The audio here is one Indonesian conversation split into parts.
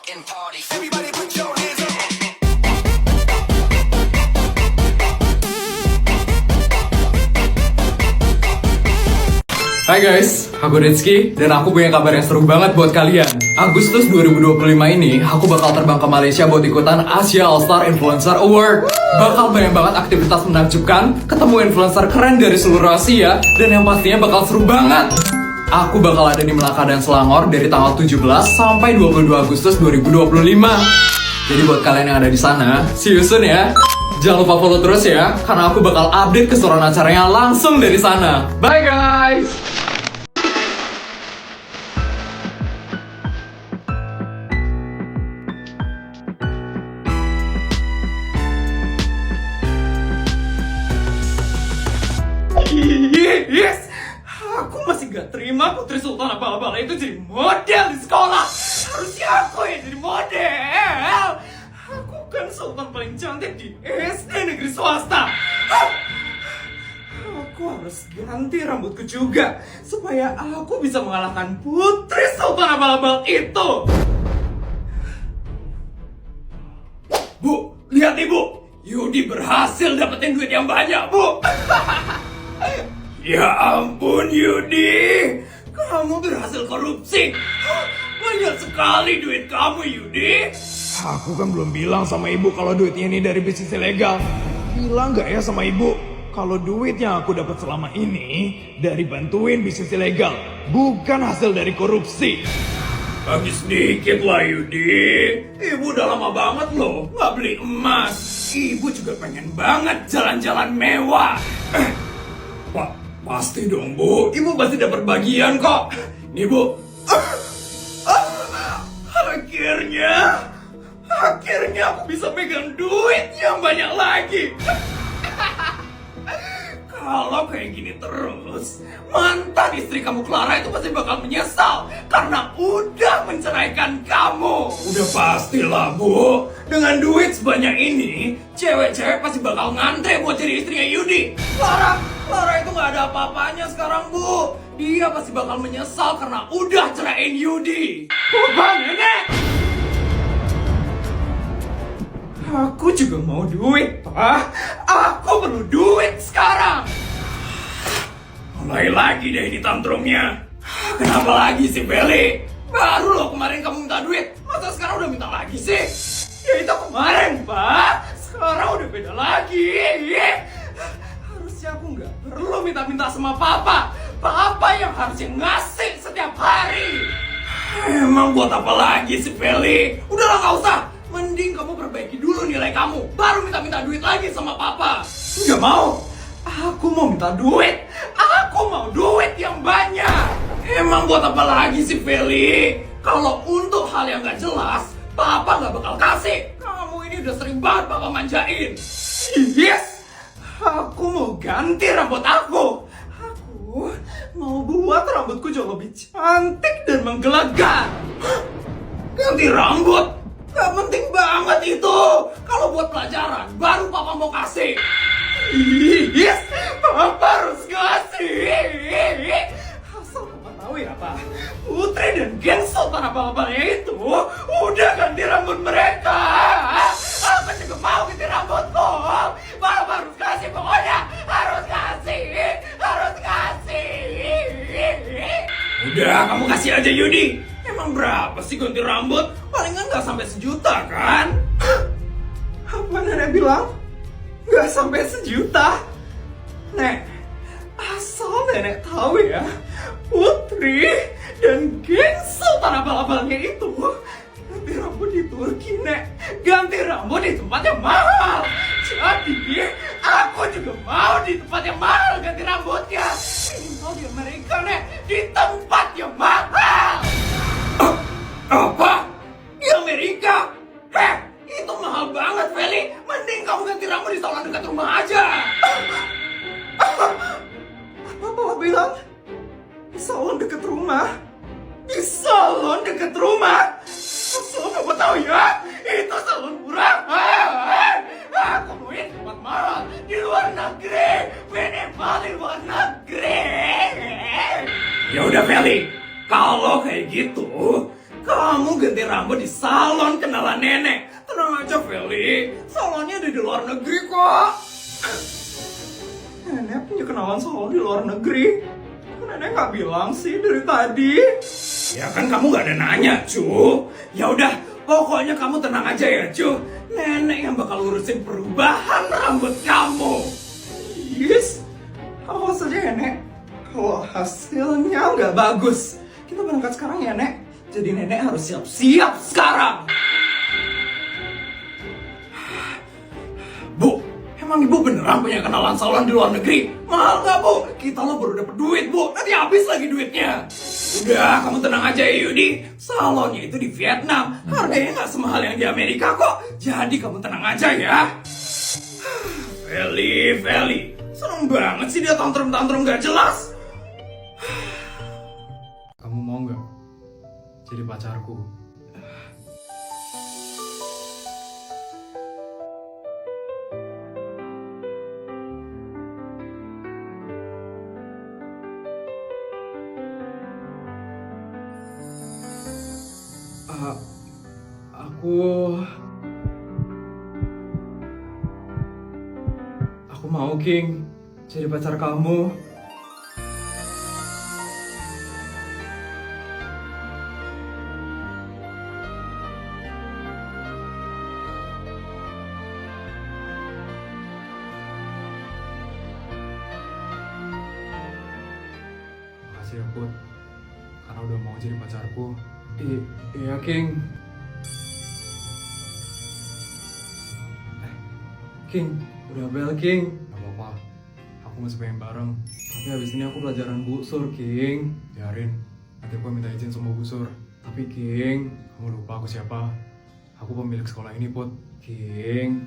fucking party. Everybody put your hands up. Hai guys, aku Rizky dan aku punya kabar yang seru banget buat kalian. Agustus 2025 ini, aku bakal terbang ke Malaysia buat ikutan Asia All Star Influencer Award. Bakal banyak banget aktivitas menakjubkan, ketemu influencer keren dari seluruh Asia, dan yang pastinya bakal seru banget. Aku bakal ada di Melaka dan Selangor dari tanggal 17 sampai 22 Agustus 2025. Jadi buat kalian yang ada di sana, see you soon ya. Jangan lupa follow terus ya, karena aku bakal update keseruan acaranya langsung dari sana. Bye guys! Yes! Aku masih gak terima Putri Sultan Abal-Abal itu jadi model di sekolah. Harusnya aku yang jadi model. Aku kan sultan paling cantik di SD negeri swasta. Aku harus ganti rambutku juga supaya aku bisa mengalahkan Putri Sultan Abal-Abal itu. Bu, lihat ibu, Yudi berhasil dapetin duit yang banyak, Bu. Ya ampun Yudi, kamu berhasil korupsi. Banyak sekali duit kamu Yudi. Aku kan belum bilang sama ibu kalau duitnya ini dari bisnis ilegal. Bilang gak ya sama ibu kalau duit yang aku dapat selama ini dari bantuin bisnis ilegal, bukan hasil dari korupsi. Bagi sedikit lah Yudi. Ibu udah lama banget loh gak beli emas. Ibu juga pengen banget jalan-jalan mewah. Pak, pasti dong Bu, ibu pasti dapat bagian kok. Nih Bu. Akhirnya aku bisa pegang duit yang banyak lagi. Kalau kayak gini terus, mantan istri kamu Clara itu pasti bakal menyesal karena udah menceraikan kamu. Udah pastilah Bu, dengan duit sebanyak ini, cewek-cewek pasti bakal ngantre buat jadi istrinya Yudi. Clara itu gak ada apa-apanya sekarang Bu. Dia pasti bakal menyesal karena udah ceraiin Yudi. Bukan nenek. Aku juga mau duit, Pak. Aku perlu duit sekarang. Mulai lagi deh ini tantrumnya. Kenapa lagi sih, Beli? Baru loh kemarin kamu minta duit. Masa sekarang udah minta lagi sih? Ya itu kemarin, Pak. Sekarang udah beda lagi. Harusnya aku nggak perlu minta-minta sama Papa. Papa yang harusnya ngasih setiap hari. Emang buat apa lagi sih, Beli? Udahlah nggak usah. Mending kamu perbaiki dulu nilai kamu, baru minta duit lagi sama Papa. Nggak mau. Aku mau minta duit. Aku mau duit yang banyak. Emang buat apa lagi sih, Feli? Kalau untuk hal yang nggak jelas, Papa nggak bakal kasih. Kamu ini udah sering banget Papa manjain. Yes! Aku mau ganti rambut aku. Aku mau buat rambutku jauh lebih cantik dan menggelegar. Ganti rambut? Gak penting banget itu. Kalau buat pelajaran, baru Papa mau kasih. Yes, Papa harus kasih. Asal Papa tahu ya Pak, Putri dan geng Sultan Abal-Abalnya itu udah ganti rambut mereka. Aku juga mau ganti rambutku. Papa harus kasih pokoknya. Harus kasih. Udah, kamu kasih aja Yudi. Emang berapa sih ganti rambut? Palingan gak sampai 1 juta kan? Apa nenek bilang? Gak sampai 1 juta? Nek, asal nenek tahu ya, Putri dan geng Sultan Abal-Abalnya itu ganti rambut di Turki, Nek. Ganti rambut di tempat yang mahal. Jadi, aku juga mau di tempat yang mahal ganti rambutnya. Minimal di Amerika, Nek. Di tempat yang mahal. Apa? Di Amerika? Itu mahal banget, Feli. Mending kamu ganti rambut di salon dekat rumah aja. Apa Papa bilang? Di salon dekat rumah? Di salon dekat rumah? Asal Papa tahu ya, itu salon murah. Aku mau di tempat mahal di luar negeri. Minimal di luar negeri. Ya udah, Feli. Kalau kayak gitu, Kamu ganti rambut di salon kenalan nenek. Tenang aja, Feli. Salonnya ada di luar negeri kok. Nenek punya kenalan salon di luar negeri. Nenek nggak bilang sih dari tadi. Ya kan kamu nggak ada nanya, cu. Ya udah, pokoknya kamu tenang aja ya, cu. Nenek yang bakal urusin perubahan rambut kamu. Yes. Awas saja ya, Nek. Kalau hasilnya nggak bagus, kita berangkat sekarang ya, Nek. Jadi nenek harus siap-siap sekarang. Bu, emang ibu beneran punya kenalan salon di luar negeri? Mahal nggak, Bu? Kita lo baru dapet duit, Bu. Nanti habis lagi duitnya. Udah, kamu tenang aja ya, Yudi. Salonnya itu di Vietnam. Harganya nggak semahal yang di Amerika kok. Jadi kamu tenang aja ya. Feli. Seneng banget sih dia tantrum-tantrum gak jelas. Kamu mau nggak jadi pacarku? Aku mau, King, jadi pacar kamu. Makasih ya, Put, karena udah mau jadi pacarku. Iya, King. King, udah bel, King. Gak apa-apa, aku masih pengen bareng. Tapi habis ini aku pelajaran busur, King. Biarin, nanti aku minta izin sama busur. Tapi King, kamu lupa aku siapa? Aku pemilik sekolah ini, Put. King,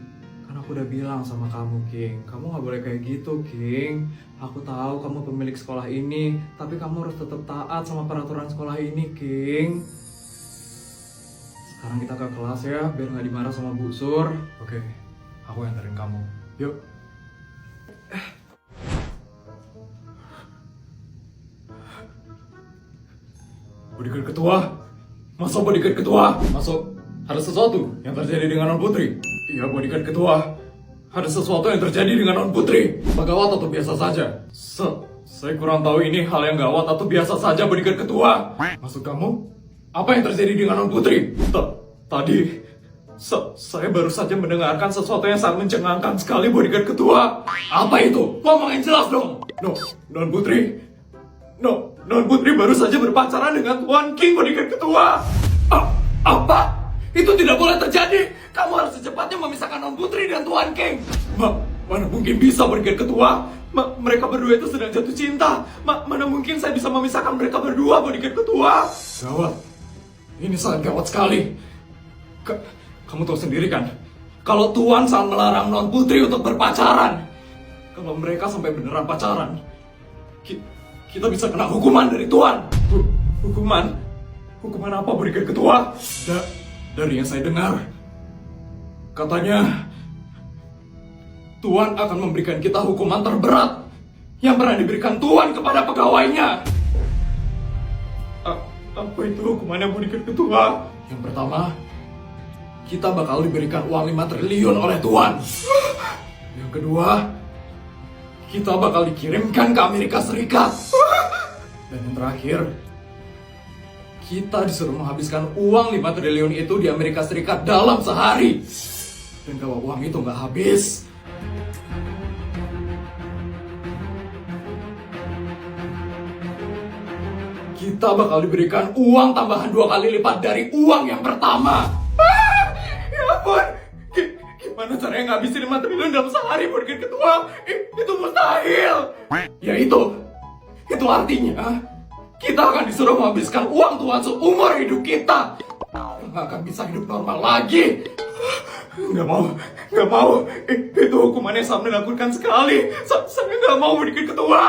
kan aku udah bilang sama kamu, King. Kamu gak boleh kayak gitu, King. Aku tahu kamu pemilik sekolah ini, tapi kamu harus tetap taat sama peraturan sekolah ini, King. Sekarang kita ke kelas ya, biar gak dimarah sama busur. Oke. Aku anterin kamu. Yuk. Bodyguard ketua? Masuk bodyguard ketua? Masuk. Ada sesuatu yang terjadi dengan Non Putri? Iya, bodyguard ketua. Ada sesuatu yang terjadi dengan Non Putri? Apa gawat atau biasa saja? Saya kurang tahu ini hal yang gawat atau biasa saja, bodyguard ketua. Maksud kamu? Apa yang terjadi dengan Non Putri? Tadi saya baru saja mendengarkan sesuatu yang sangat mencengangkan sekali, bodyguard ketua. Apa itu? Ngomong yang jelas dong. Non Putri baru saja berpacaran dengan Tuan King, bodyguard ketua. Apa? Itu tidak boleh terjadi. Kamu harus secepatnya memisahkan Non Putri dan Tuan King. Mana mungkin bisa, bodyguard ketua? Mereka berdua itu sedang jatuh cinta. Mana mungkin saya bisa memisahkan mereka berdua, bodyguard ketua? Gawat. Ini sangat gawat sekali. Kamu tahu sendiri kan, kalau Tuan sangat melarang Non Putri untuk berpacaran. Kalau mereka sampai beneran pacaran, kita bisa kena hukuman dari Tuan. Hukuman? Hukuman apa, bodyguard ketua? Dari yang saya dengar, katanya Tuan akan memberikan kita hukuman terberat yang pernah diberikan Tuan kepada pegawainya. Apa itu hukumannya, bodyguard ketua? Yang pertama, kita bakal diberikan uang 5 triliun oleh Tuan. Yang kedua, kita bakal dikirimkan ke Amerika Serikat. Dan yang terakhir, kita disuruh menghabiskan uang 5 triliun itu di Amerika Serikat dalam sehari. Dan kalau uang itu nggak habis, kita bakal diberikan uang tambahan 2 kali lipat dari uang yang pertama. Ya ampun, gimana caranya ngabisin 5 triliun dalam sehari, bodyguard ketua? Itu mustahil. Ya itu artinya kita akan disuruh menghabiskan uang Tuan seumur hidup kita. Nggak akan bisa hidup normal lagi. Nggak mau. Itu hukumannya sangat menakutkan sekali. Saya nggak mau, bodyguard ketua.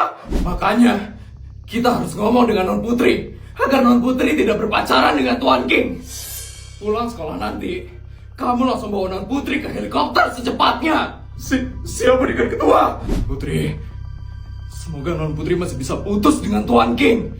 Makanya kita harus ngomong dengan Non Putri agar Non Putri tidak berpacaran dengan Tuan King. Pulang sekolah nanti, kamu langsung bawa Non Putri ke helikopter secepatnya. Siap, bodyguard ketua. Putri, semoga Non Putri masih bisa putus dengan Tuan King.